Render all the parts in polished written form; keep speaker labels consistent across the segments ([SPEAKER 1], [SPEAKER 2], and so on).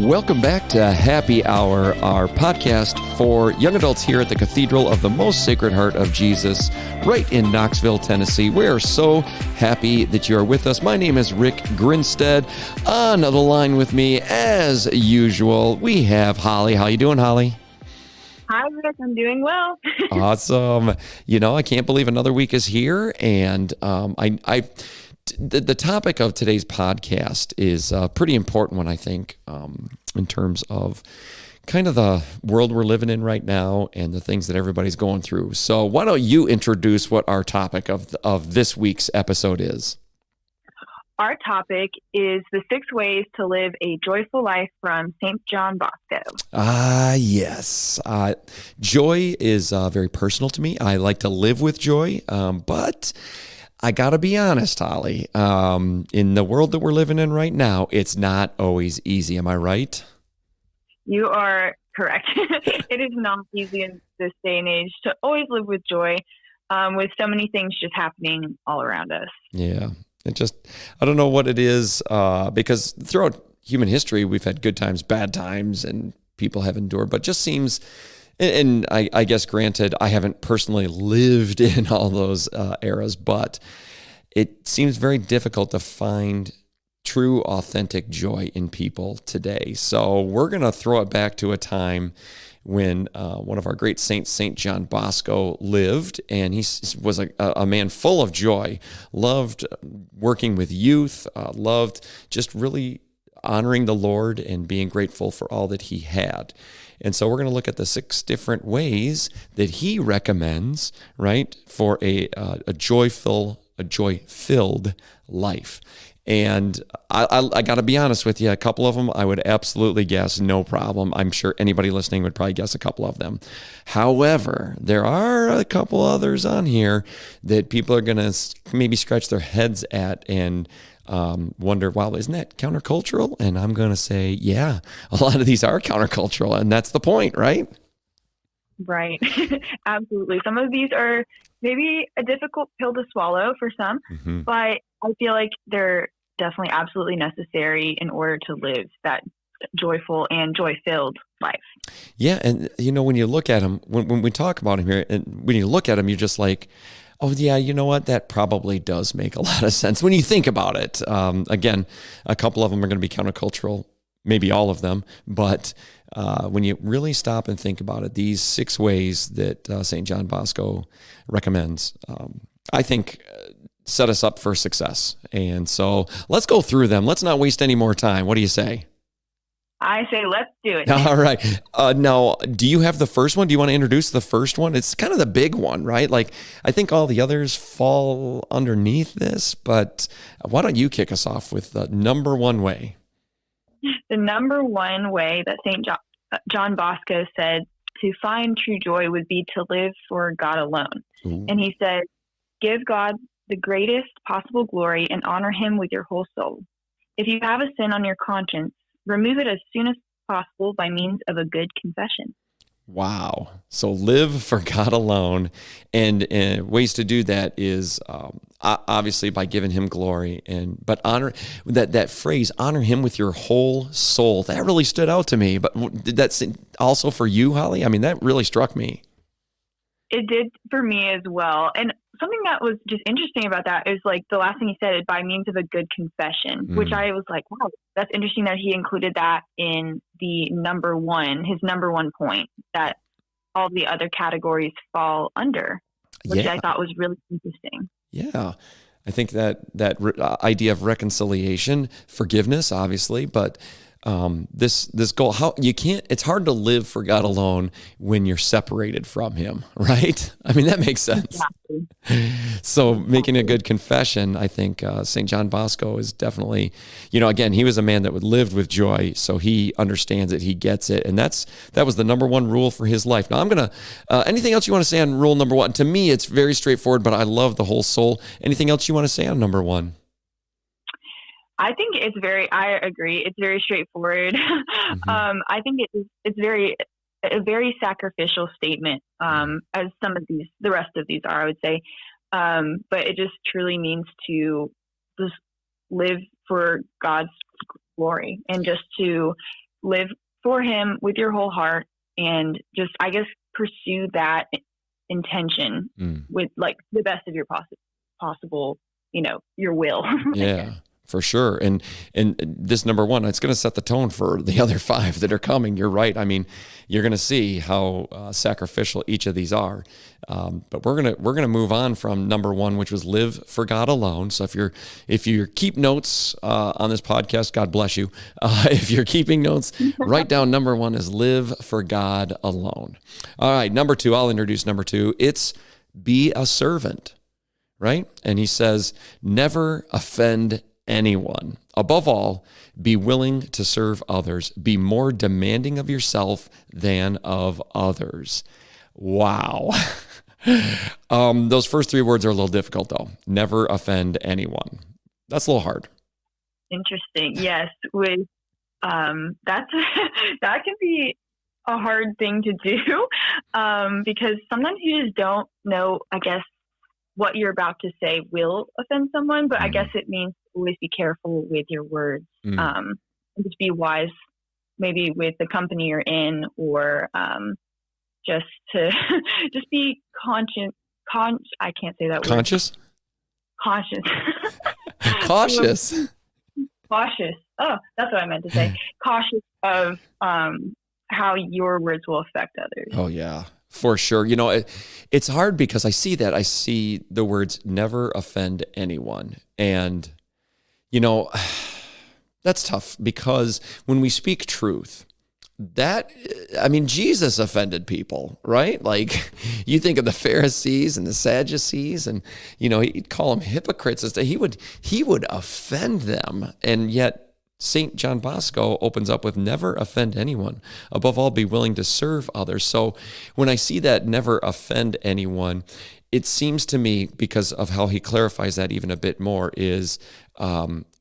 [SPEAKER 1] Welcome back to Happy Hour, our podcast for young adults here at the Cathedral of the Most Sacred Heart of Jesus, right in Knoxville, Tennessee. We are so happy that you are with us. My name is Rick Grinstead. On the line with me, as usual, we have Holly. How you doing, Holly?
[SPEAKER 2] Hi, Rick. I'm doing well.
[SPEAKER 1] Awesome. You know, I can't believe another week is here, and the topic of today's podcast is a pretty important one, I think, in terms of kind of the world we're living in right now and the things that everybody's going through. So why don't you introduce what our topic of this week's episode is?
[SPEAKER 2] Our topic is the 6 ways to live a joyful life from Saint John Bosco.
[SPEAKER 1] Yes. Joy is very personal to me. I like to live with joy, but I got to be honest, Holly, in the world that we're living in right now, it's not always easy. Am I right?
[SPEAKER 2] You are correct. It is not easy in this day and age to always live with joy, with so many things just happening all around us.
[SPEAKER 1] Yeah. I don't know what it is, because throughout human history, we've had good times, bad times, and people have endured, but just seems... And I guess, granted, I haven't personally lived in all those eras, but it seems very difficult to find true, authentic joy in people today. So we're going to throw it back to a time when one of our great saints, Saint John Bosco, lived, and he was a man full of joy, loved working with youth, loved just really honoring the Lord and being grateful for all that he had. And so we're going to look at the 6 different ways that he recommends, right, for a joy-filled life. And I got to be honest with you, a couple of them I would absolutely guess, no problem. I'm sure anybody listening would probably guess a couple of them. However, there are a couple others on here that people are going to maybe scratch their heads at and wonder, wow, isn't that countercultural? And I'm going to say, yeah, a lot of these are countercultural, and that's the point, right?
[SPEAKER 2] Right. Absolutely. Some of these are maybe a difficult pill to swallow for some, but I feel like they're definitely absolutely necessary in order to live that joyful and joy-filled life.
[SPEAKER 1] Yeah, and you know, when you look at them, when we talk about them here, and when you look at them, you're just like, oh, yeah, you know what? That probably does make a lot of sense when you think about it. Again, a couple of them are going to be countercultural, maybe all of them. But when you really stop and think about it, these 6 ways that St. John Bosco recommends, I think set us up for success. And so let's go through them. Let's not waste any more time. What do you say?
[SPEAKER 2] I say, let's do it.
[SPEAKER 1] All right. Now, do you have the first one? Do you want to introduce the first one? It's kind of the big one, right? Like, I think all the others fall underneath this, but why don't you kick us off with the number 1 way?
[SPEAKER 2] The number 1 way that St. John Bosco said to find true joy would be to live for God alone.
[SPEAKER 1] Ooh.
[SPEAKER 2] And he said, give God the greatest possible glory and honor him with your whole soul. If you have a sin on your conscience, remove it as soon as possible by means of a good confession.
[SPEAKER 1] Wow. So live for God alone. And ways to do that is obviously by giving him glory. But honor, that phrase, honor him with your whole soul, that really stood out to me. But did that also for you, Holly? I mean, that really struck me.
[SPEAKER 2] It did for me as well. And something that was just interesting about that is like the last thing he said is by means of a good confession, which I was like, wow, that's interesting that he included that in the number 1, his number 1 point that all the other categories fall under, which I thought was really interesting.
[SPEAKER 1] Yeah. I think that idea of reconciliation, forgiveness, obviously, but this goal, it's hard to live for God alone when you're separated from him, right? I mean, that makes sense. Exactly. So making a good confession, I think St. John Bosco is definitely, again, he was a man that lived with joy, so he understands it, he gets it, and that was the number 1 rule for his life. Now I'm going to, anything else you want to say on rule number 1? To me, it's very straightforward, but I love the whole soul. Anything else you want to say on number 1?
[SPEAKER 2] I think I agree. It's very straightforward. I think it's a very sacrificial statement, as some of the rest of these are, I would say. But it just truly means to just live for God's glory and just to live for him with your whole heart and just, I guess, pursue that intention with like the best of your possible, your will.
[SPEAKER 1] Yeah, for sure. And this number one, it's going to set the tone for the other 5 that are coming. You're right. I mean, you're going to see how sacrificial each of these are. But we're gonna move on from number 1, which was live for God alone. So if you keep notes on this podcast, God bless you. If you're keeping notes, write down number 1 is live for God alone. All right, number 2. I'll introduce number 2. It's be a servant. Right? And he says, never offend anyone. Above all, be willing to serve others. Be more demanding of yourself than of others. Wow. Those first 3 words are a little difficult, though. Never offend anyone. That's a little hard.
[SPEAKER 2] Interesting. Yes. With that can be a hard thing to do because sometimes you just don't know, I guess, what you're about to say will offend someone, but I guess it means always be careful with your words. And just be wise, maybe with the company you're in, or just to just be conscious. I can't say that word.
[SPEAKER 1] Conscious.
[SPEAKER 2] Cautious. Cautious. Oh, that's what I meant to say. Cautious of how your words will affect others.
[SPEAKER 1] Oh yeah. For sure. It's hard because I see the words never offend anyone. And, that's tough because when we speak truth, Jesus offended people, right? Like you think of the Pharisees and the Sadducees and, he'd call them hypocrites. He would offend them. And yet, Saint John Bosco opens up with never offend anyone. Above all, be willing to serve others. So when I see that never offend anyone, it seems to me, because of how he clarifies that even a bit more, is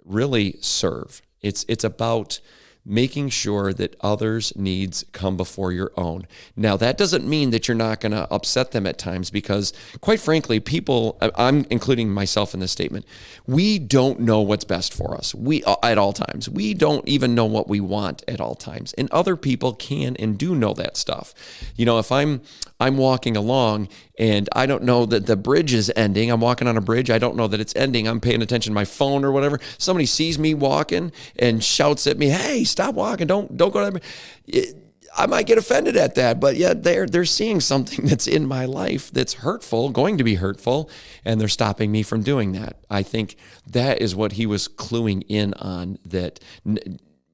[SPEAKER 1] really serve. It's about making sure that others' needs come before your own. Now, that doesn't mean that you're not going to upset them at times because, quite frankly, people, I'm including myself in this statement, we don't know what's best for us at all times. We don't even know what we want at all times. And other people can and do know that stuff. If I'm walking along and I don't know that the bridge is ending, I'm walking on a bridge, I don't know that it's ending, I'm paying attention to my phone or whatever, somebody sees me walking and shouts at me, hey, stop walking, don't go to that. I might get offended at that, but yet they're seeing something that's in my life that's hurtful, going to be hurtful, and they're stopping me from doing that. I think that is what he was cluing in on, that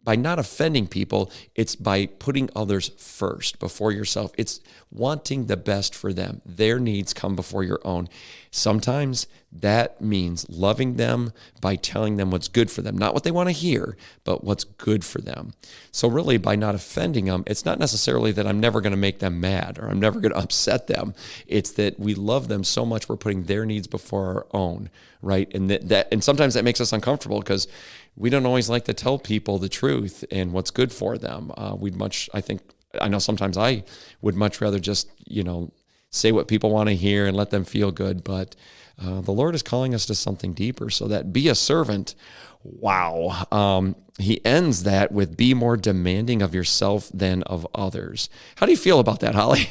[SPEAKER 1] by not offending people, it's by putting others first before yourself. It's wanting the best for them. Their needs come before your own. Sometimes that means loving them by telling them what's good for them, not what they want to hear, but what's good for them. So really, by not offending them, it's not necessarily that I'm never going to make them mad or I'm never going to upset them. It's that we love them so much we're putting their needs before our own, right? And and sometimes that makes us uncomfortable because we don't always like to tell people the truth and what's good for them. I know sometimes I would much rather just, say what people want to hear and let them feel good. But the Lord is calling us to something deeper, so that be a servant. Wow. He ends that with be more demanding of yourself than of others. How do you feel about that, Holly?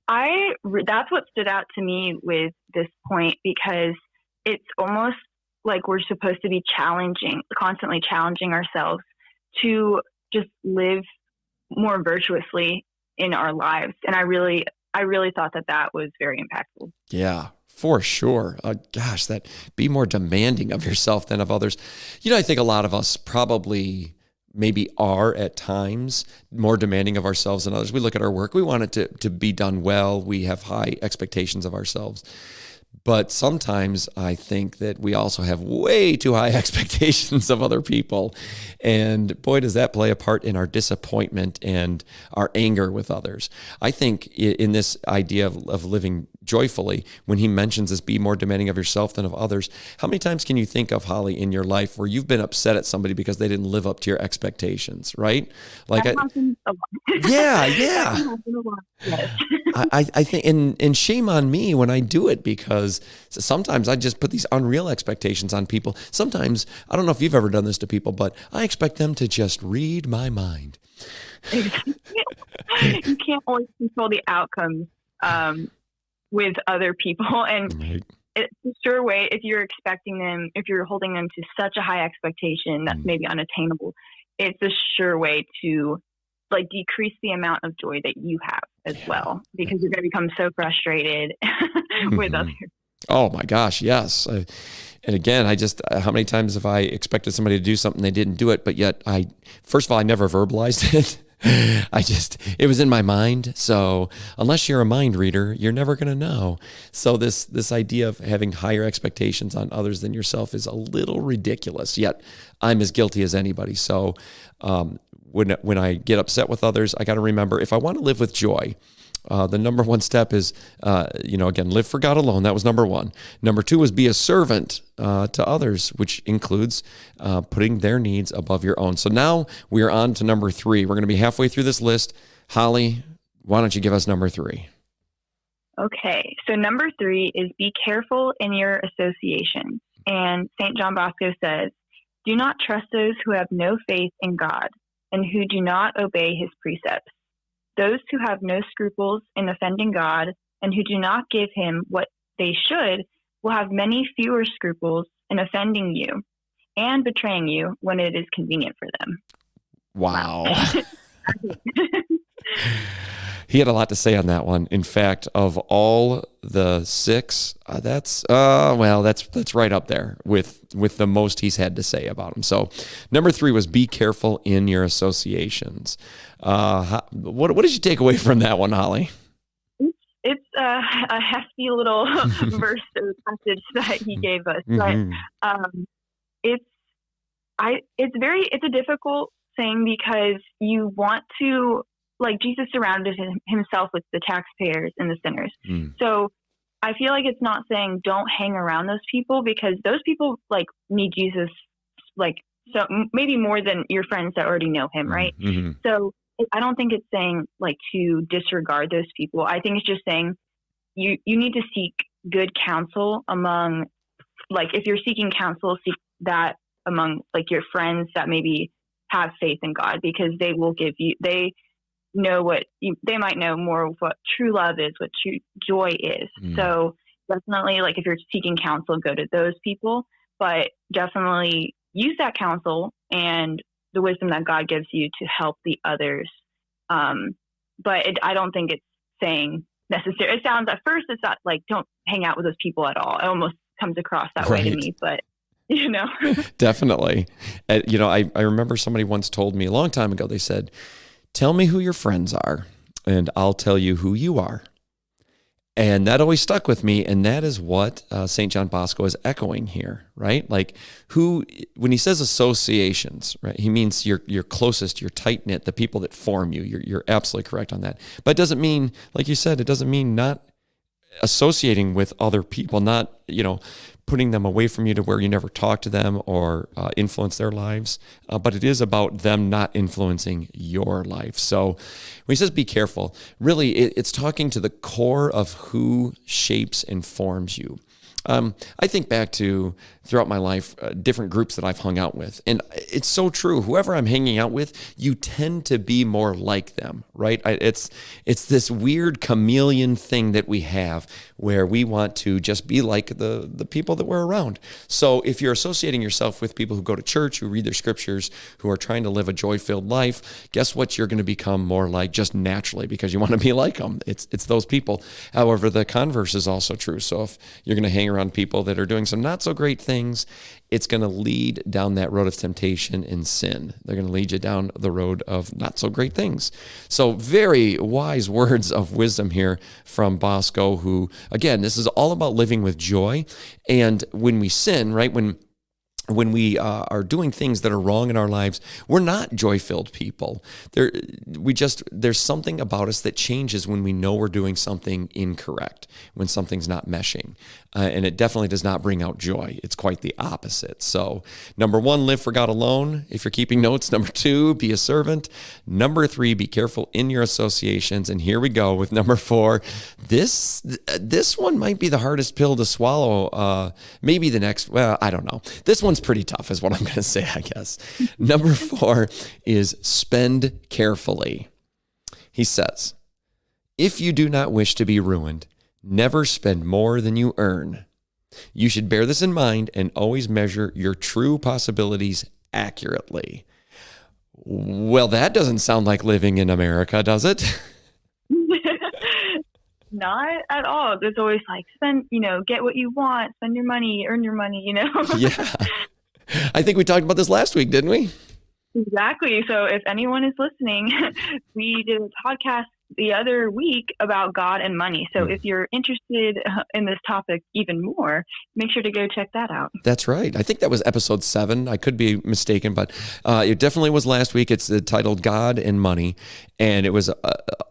[SPEAKER 2] That's what stood out to me with this point, because it's almost like we're supposed to be constantly challenging ourselves to just live more virtuously in our lives. And I really thought that was very impactful.
[SPEAKER 1] Yeah, for sure. Gosh, that be more demanding of yourself than of others. I think a lot of us probably maybe are at times more demanding of ourselves than others. We look at our work, we want it to be done well. We have high expectations of ourselves. But sometimes I think that we also have way too high expectations of other people. And boy, does that play a part in our disappointment and our anger with others. I think in this idea of living joyfully when he mentions this, be more demanding of yourself than of others. How many times can you think of, Holly, in your life where you've been upset at somebody because they didn't live up to your expectations, right? Like,
[SPEAKER 2] That happens a lot.
[SPEAKER 1] yeah.
[SPEAKER 2] That can happen a lot. Yes.
[SPEAKER 1] I think, and shame on me when I do it, because sometimes I just put these unreal expectations on people. Sometimes, I don't know if you've ever done this to people, but I expect them to just read my mind.
[SPEAKER 2] You can't always control the outcomes with other people, and
[SPEAKER 1] Right.
[SPEAKER 2] it's a sure way if you're expecting them, if you're holding them to such a high expectation that's maybe unattainable, it's a sure way to like decrease the amount of joy that you have as well, because you're going to become so frustrated with others.
[SPEAKER 1] Oh my gosh, yes. And again, how many times have I expected somebody to do something, they didn't do it, but yet first of all, I never verbalized it. It was in my mind. So unless you're a mind reader, you're never going to know. So this idea of having higher expectations on others than yourself is a little ridiculous, yet I'm as guilty as anybody. So when I get upset with others, I got to remember, if I want to live with joy, the number one step is, again, live for God alone. That was number one. Number two was be a servant to others, which includes putting their needs above your own. So now we are on to number three. We're going to be halfway through this list. Holly, why don't you give us number three?
[SPEAKER 2] Okay, so number three is be careful in your association. And Saint John Bosco says, do not trust those who have no faith in God and who do not obey his precepts. Those who have no scruples in offending God and who do not give him what they should will have many fewer scruples in offending you and betraying you when it is convenient for them.
[SPEAKER 1] Wow. He had a lot to say on that one. In fact, of all the six, that's right up there with the most he's had to say about him. So number three was be careful in your associations. What did you take away from that one, Holly?
[SPEAKER 2] It's a hefty little verse or passage that he gave us, but it's a difficult thing because you want to, like, Jesus surrounded himself with the taxpayers and the sinners. So I feel like it's not saying don't hang around those people, because those people like need Jesus, like, so maybe more than your friends that already know him, right? So I don't think it's saying like to disregard those people. I think it's just saying you need to seek good counsel among, like, if you're seeking counsel, seek that among like your friends that maybe have faith in God, because they will give you, they might know more of what true love is, what true joy is. So definitely, like, if you're seeking counsel, go to those people, but definitely use that counsel and the wisdom that God gives you to help the others. But I don't think it's saying necessary. It sounds, at first, it's not like don't hang out with those people at all. It almost comes across that way to me, but Definitely.
[SPEAKER 1] I remember somebody once told me a long time ago, they said, tell me who your friends are and I'll tell you who you are. And that always stuck with me. And that is what Saint John Bosco is echoing here, right? Like, when he says associations, right, he means your closest, your tight knit, the people that form you. You're absolutely correct on that. But it doesn't mean, like you said, it doesn't mean not associating with other people, not, putting them away from you to where you never talk to them or influence their lives. But it is about them not influencing your life. So when he says be careful, really it's talking to the core of who shapes and forms you. I think back to throughout my life, different groups that I've hung out with. And it's so true. Whoever I'm hanging out with, you tend to be more like them, right? It's this weird chameleon thing that we have where we want to just be like the people that we're around. So if you're associating yourself with people who go to church, who read their scriptures, who are trying to live a joy-filled life, guess what? You're going to become more like just naturally because you want to be like them. It's those people. However, the converse is also true. So if you're going to hang around people that are doing some not so great things, it's going to lead down that road of temptation and sin. They're going to lead you down the road of not so great things. So very wise words of wisdom here from Bosco, who, again, this is all about living with joy. And when we sin, right, when when we are doing things that are wrong in our lives, we're not joy-filled people. There's something about us that changes when we know we're doing something incorrect, when something's not meshing. And it definitely does not bring out joy. It's quite the opposite. So, number 1, live for God alone. If you're keeping notes. Number 2, be a servant. Number 3, be careful in your associations. And here we go with number 4. This one might be the hardest pill to swallow. Maybe the next, well, I don't know. This one's pretty tough is what I'm going to say, I guess. Number 4 is spend carefully. He says, if you do not wish to be ruined, never spend more than you earn. You should bear this in mind and always measure your true possibilities accurately. Well, that doesn't sound like living in America, does it?
[SPEAKER 2] Not at all. There's always like, spend, get what you want, spend your money, earn your money,
[SPEAKER 1] Yeah. I think we talked about this last week, didn't we?
[SPEAKER 2] Exactly. So if anyone is listening, we did a podcast the other week about God and money. So if you're interested in this topic even more, make sure to go check that out.
[SPEAKER 1] That's right. I think that was episode 7. I could be mistaken, but it definitely was last week. It's titled God and Money. And it was an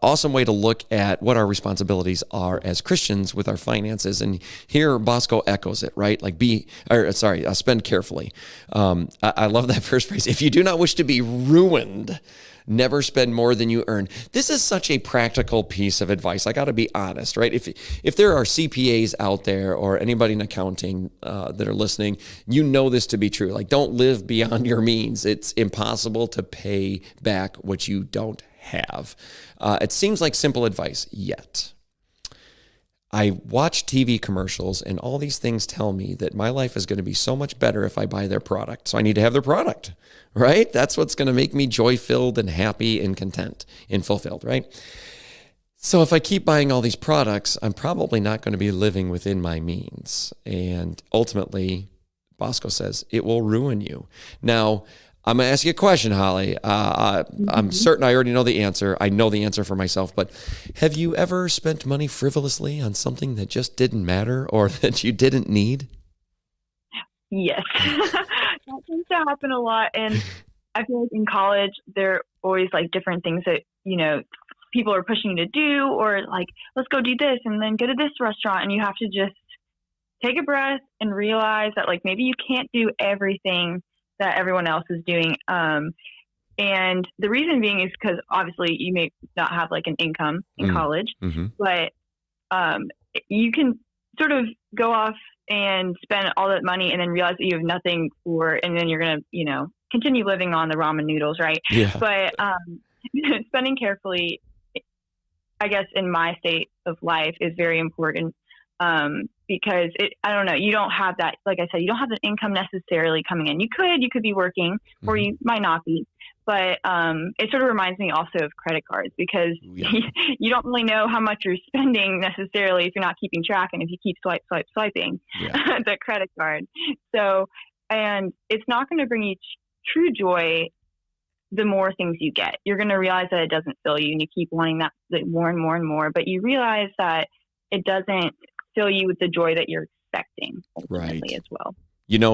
[SPEAKER 1] awesome way to look at what our responsibilities are as Christians with our finances. And here Bosco echoes it, right? Like spend carefully. I love that first phrase. If you do not wish to be ruined, never spend more than you earn. This is such a practical piece of advice. I got to be honest, right? If there are CPAs out there or anybody in accounting that are listening, you know this to be true. Like, don't live beyond your means. It's impossible to pay back what you don't have. It seems like simple advice, yet I watch TV commercials and all these things tell me that my life is going to be so much better if I buy their product. So I need to have their product, right? That's what's going to make me joy-filled and happy and content and fulfilled, right? So if I keep buying all these products, I'm probably not going to be living within my means. And ultimately, Bosco says, it will ruin you. Now, I'm going to ask you a question, Holly. I'm certain I already know the answer. I know the answer for myself, but have you ever spent money frivolously on something that just didn't matter or that you didn't need?
[SPEAKER 2] Yes. That tends to happen a lot. And I feel like in college, there are always like different things that, people are pushing you to do, or like, let's go do this and then go to this restaurant. And you have to just take a breath and realize that like, maybe you can't do everything that everyone else is doing. And the reason being is because obviously you may not have like an income in college, but you can sort of go off and spend all that money and then realize that you have nothing and then you're going to, continue living on the ramen noodles, right?
[SPEAKER 1] Yeah.
[SPEAKER 2] But spending carefully, I guess in my state of life, is very important. Because I don't know, you don't have that, like I said, you don't have an income necessarily coming in. You could be working, or you might not be, but it sort of reminds me also of credit cards, because you don't really know how much you're spending necessarily if you're not keeping track, and if you keep swiping the credit card. So, and it's not going to bring you true joy the more things you get. You're going to realize that it doesn't fill you, and you keep wanting that more and more and more, but you realize that it doesn't fill you with the joy that you're expecting ultimately as well.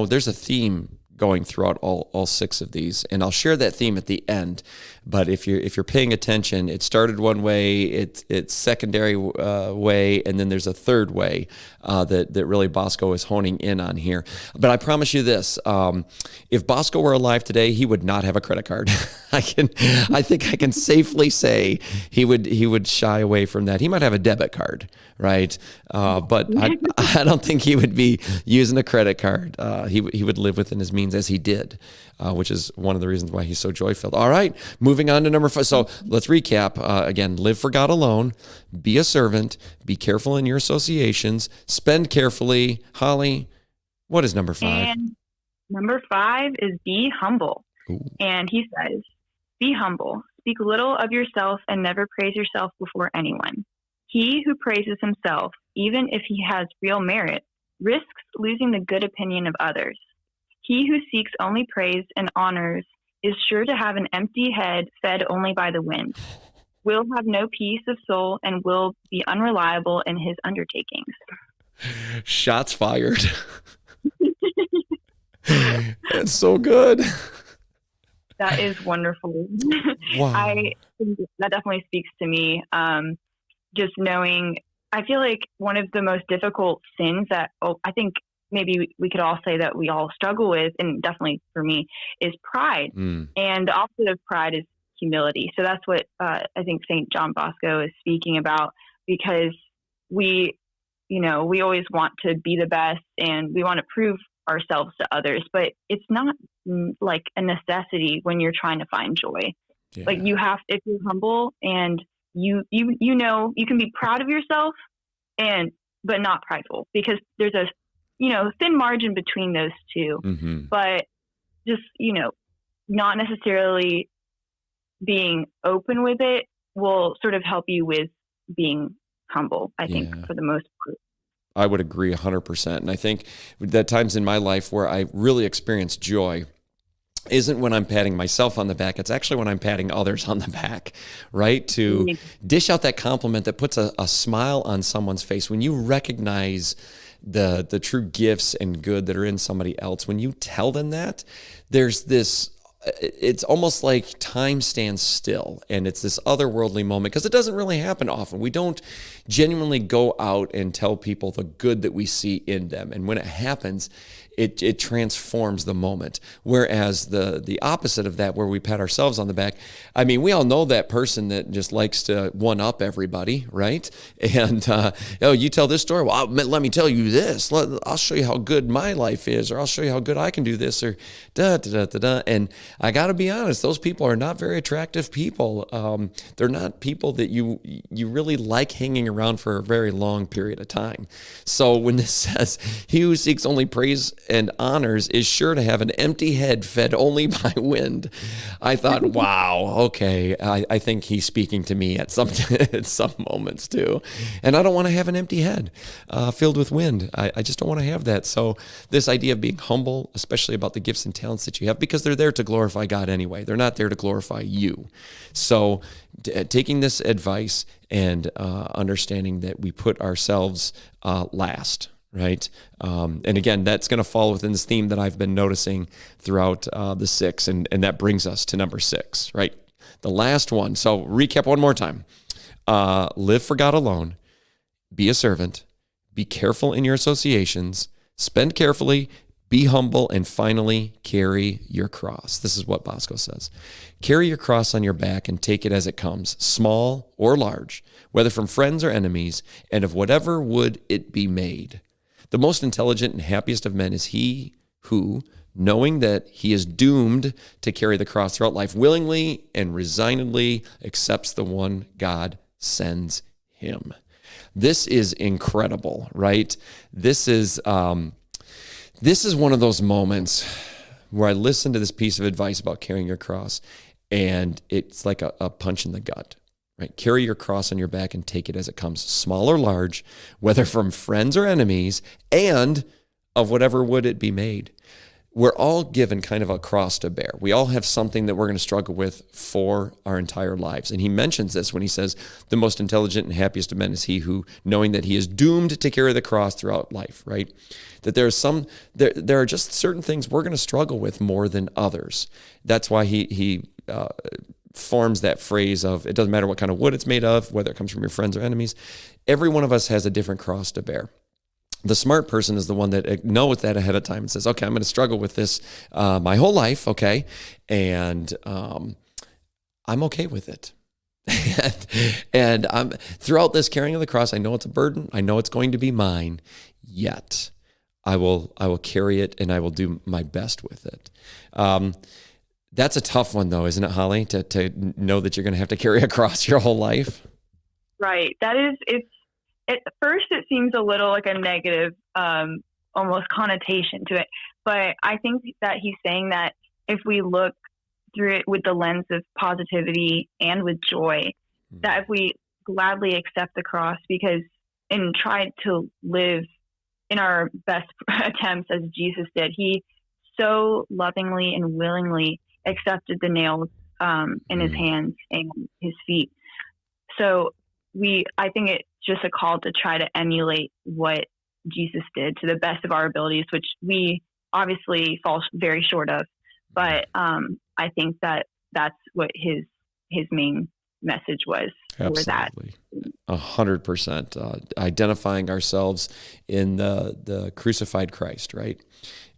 [SPEAKER 1] There's a theme going throughout all 6 of these, and I'll share that theme at the end. But if you're paying attention, it started one way, it's secondary way, and then there's a third way that really Bosco is honing in on here. But I promise you this: if Bosco were alive today, he would not have a credit card. I think I can safely say he would shy away from that. He might have a debit card, right? But I don't think he would be using a credit card. He would live within his means, as he did, which is one of the reasons why he's so joy-filled. All right, moving on to number 5. So let's recap. Again, live for God alone, be a servant, be careful in your associations, spend carefully. Holly, what is number 5?
[SPEAKER 2] And number 5 is be humble.
[SPEAKER 1] Ooh.
[SPEAKER 2] And he says, be humble, speak little of yourself, and never praise yourself before anyone. He who praises himself, even if he has real merit, risks losing the good opinion of others. He who seeks only praise and honors is sure to have an empty head fed only by the wind, will have no peace of soul, and will be unreliable in his undertakings.
[SPEAKER 1] Shots fired. That's so good.
[SPEAKER 2] That is wonderful. I
[SPEAKER 1] Wow.
[SPEAKER 2] think that definitely speaks to me. Just knowing, I feel like one of the most difficult sins that I think maybe we could all say that we all struggle with, and definitely for me, is pride.
[SPEAKER 1] Mm.
[SPEAKER 2] And the opposite of pride is humility. So that's what I think Saint John Bosco is speaking about, because we, we always want to be the best and we want to prove ourselves to others, but it's not like a necessity when you're trying to find joy. Like
[SPEAKER 1] Yeah.
[SPEAKER 2] you have, if you're humble and you can be proud of yourself and but not prideful, because there's a thin margin between those two.
[SPEAKER 1] Mm-hmm.
[SPEAKER 2] But just not necessarily being open with it will sort of help you with being humble, I think,
[SPEAKER 1] Yeah.
[SPEAKER 2] for the most part.
[SPEAKER 1] I would agree 100%. And I think that times in my life where I really experience joy isn't when I'm patting myself on the back. It's actually when I'm patting others on the back, right? To dish out that compliment that puts a smile on someone's face. When you recognize the true gifts and good that are in somebody else, when you tell them that, there's this, it's almost like time stands still, and it's this otherworldly moment, because it doesn't really happen often. We don't genuinely go out and tell people the good that we see in them. And when it happens, it transforms the moment. Whereas the opposite of that, where we pat ourselves on the back, I mean, we all know that person that just likes to one up everybody, right? And oh, you tell this story. Well, let me tell you this. I'll show you how good my life is, or I'll show you how good I can do this, or da da da da da. And I got to be honest, those people are not very attractive people. They're not people that you really like hanging around for a very long period of time. So when this says, "He who seeks only praise and honors is sure to have an empty head fed only by wind," I thought, wow, okay, I think he's speaking to me at some at some moments too. And I don't want to have an empty head filled with wind. I just don't want to have that. So this idea of being humble, especially about the gifts and talents that you have, because they're there to glorify God anyway. They're not there to glorify you. So taking this advice and understanding that we put ourselves last, right? And again, that's going to fall within this theme that I've been noticing throughout the 6, and that brings us to number 6, right? The last one. So recap one more time. Live for God alone, be a servant, be careful in your associations, spend carefully, be humble, and finally, carry your cross. This is what Bosco says. Carry your cross on your back and take it as it comes, small or large, whether from friends or enemies, and of whatever wood it be made. The most intelligent and happiest of men is he who, knowing that he is doomed to carry the cross throughout life, willingly and resignedly accepts the one God sends him. This is incredible, right? This is one of those moments where I listen to this piece of advice about carrying your cross, and it's like a punch in the gut. Right? Carry your cross on your back and take it as it comes, small or large, whether from friends or enemies, and of whatever wood it be made. We're all given kind of a cross to bear. We all have something that we're going to struggle with for our entire lives. And he mentions this when he says, the most intelligent and happiest of men is he who, knowing that he is doomed to carry the cross throughout life, right? That there are just certain things we're going to struggle with more than others. That's why he forms that phrase of, it doesn't matter what kind of wood it's made of, whether it comes from your friends or enemies. Every one of us has a different cross to bear. The smart person is the one that knows that ahead of time and says, okay, I'm going to struggle with this my whole life, okay? And I'm okay with it. and I'm throughout this carrying of the cross, I know it's a burden. I know it's going to be mine, yet I will carry it, and I will do my best with it. That's a tough one, though, isn't it, Holly? To know that you're going to have to carry a cross your whole life.
[SPEAKER 2] Right. At first, it seems a little like a negative, almost connotation to it. But I think that he's saying that if we look through it with the lens of positivity and with joy, that if we gladly accept the cross and try to live in our best attempts as Jesus did, he so lovingly and willingly accepted the nails in his hands and his feet. So I think it's just a call to try to emulate what Jesus did to the best of our abilities, which we obviously falls very short of. But I think that that's what his main message was for that.
[SPEAKER 1] Absolutely. 100%. Identifying ourselves in the crucified Christ, right?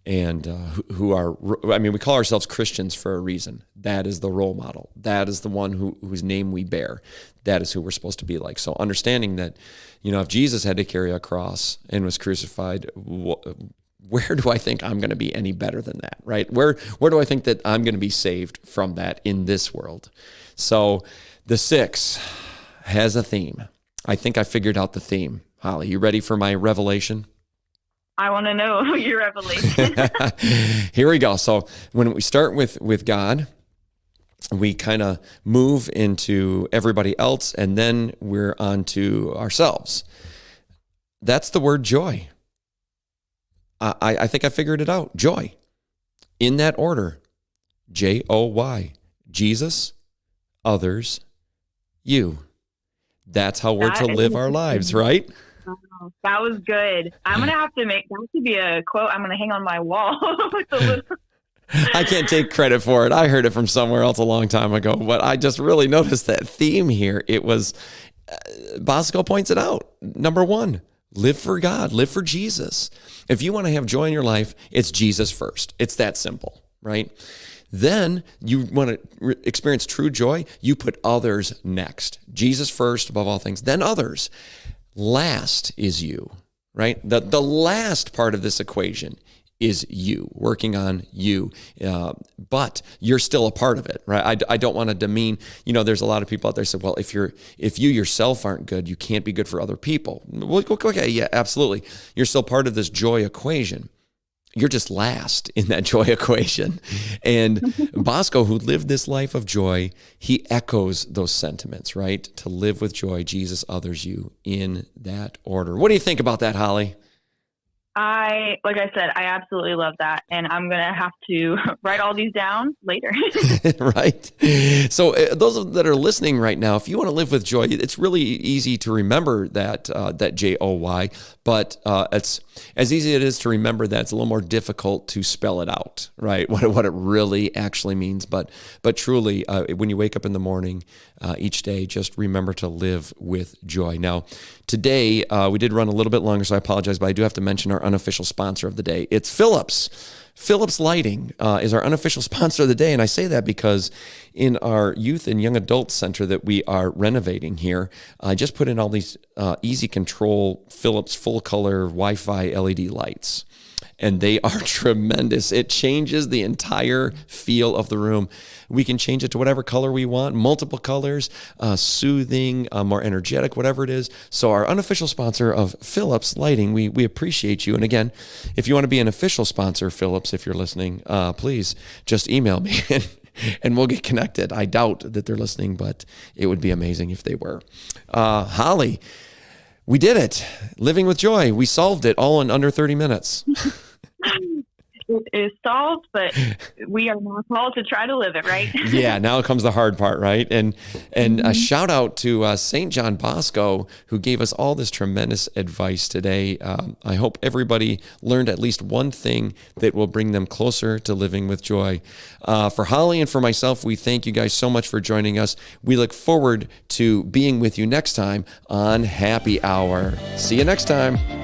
[SPEAKER 1] And who are, I mean, we call ourselves Christians for a reason. That is the role model. That is the one whose name we bear. That is who we're supposed to be like. So understanding that, if Jesus had to carry a cross and was crucified, where do I think I'm going to be any better than that, right? Where do I think that I'm going to be saved from that in this world? So the 6 has a theme. I think I figured out the theme. Holly, you ready for my revelation?
[SPEAKER 2] I want to know your revelation.
[SPEAKER 1] Here we go. So when we start with God, we kind of move into everybody else, and then we're on to ourselves. That's the word joy. I think I figured it out. Joy. In that order. Joy. Jesus, others, you. That's how we're to live our lives, right?
[SPEAKER 2] Oh, that was good. I'm going to have to make, that should be a quote I'm going to hang on my wall.
[SPEAKER 1] I can't take credit for it. I heard it from somewhere else a long time ago, but I just really noticed that theme here. It was, Bosco points it out. Number 1, live for God, live for Jesus. If you want to have joy in your life, it's Jesus first. It's that simple, right? Then you want to experience true joy, you put others next. Jesus first above all things, then others. Last is you, right? The last part of this equation is you, working on you. But you're still a part of it, right? I don't want to demean, there's a lot of people out there say, well, if you yourself aren't good, you can't be good for other people. Well, okay, yeah, absolutely. You're still part of this joy equation. You're just last in that joy equation. And Bosco, who lived this life of joy, he echoes those sentiments, right? To live with joy, Jesus, others, you, in that order. What do you think about that, Holly?
[SPEAKER 2] Like I said, I absolutely love that. And I'm going to have to write all these down later.
[SPEAKER 1] Right. So those that are listening right now, if you want to live with joy, it's really easy to remember that Joy, but it's as easy as it is to remember that, it's a little more difficult to spell it out, right? What it really actually means. But truly, when you wake up in the morning each day, just remember to live with joy. Now, today, we did run a little bit longer, so I apologize, but I do have to mention our unofficial sponsor of the day. It's Philips. Philips Lighting is our unofficial sponsor of the day, and I say that because in our youth and young adult center that we are renovating here, I just put in all these easy control Philips full color Wi-Fi LED lights. And they are tremendous. It changes the entire feel of the room. We can change it to whatever color we want, multiple colors, soothing, more energetic, whatever it is. So our unofficial sponsor of Philips Lighting, we appreciate you. And again, if you want to be an official sponsor, Philips, if you're listening, please just email me and we'll get connected. I doubt that they're listening, but it would be amazing if they were. Holly, we did it. Living with joy. We solved it all in under 30 minutes.
[SPEAKER 2] It is solved, but we are now called to try to live it, right?
[SPEAKER 1] Yeah, now comes the hard part, right? And a shout out to Saint John Bosco, who gave us all this tremendous advice today. I hope everybody learned at least one thing that will bring them closer to living with joy. For Holly and for myself, we thank you guys so much for joining us. We look forward to being with you next time on Happy Hour. See you next time.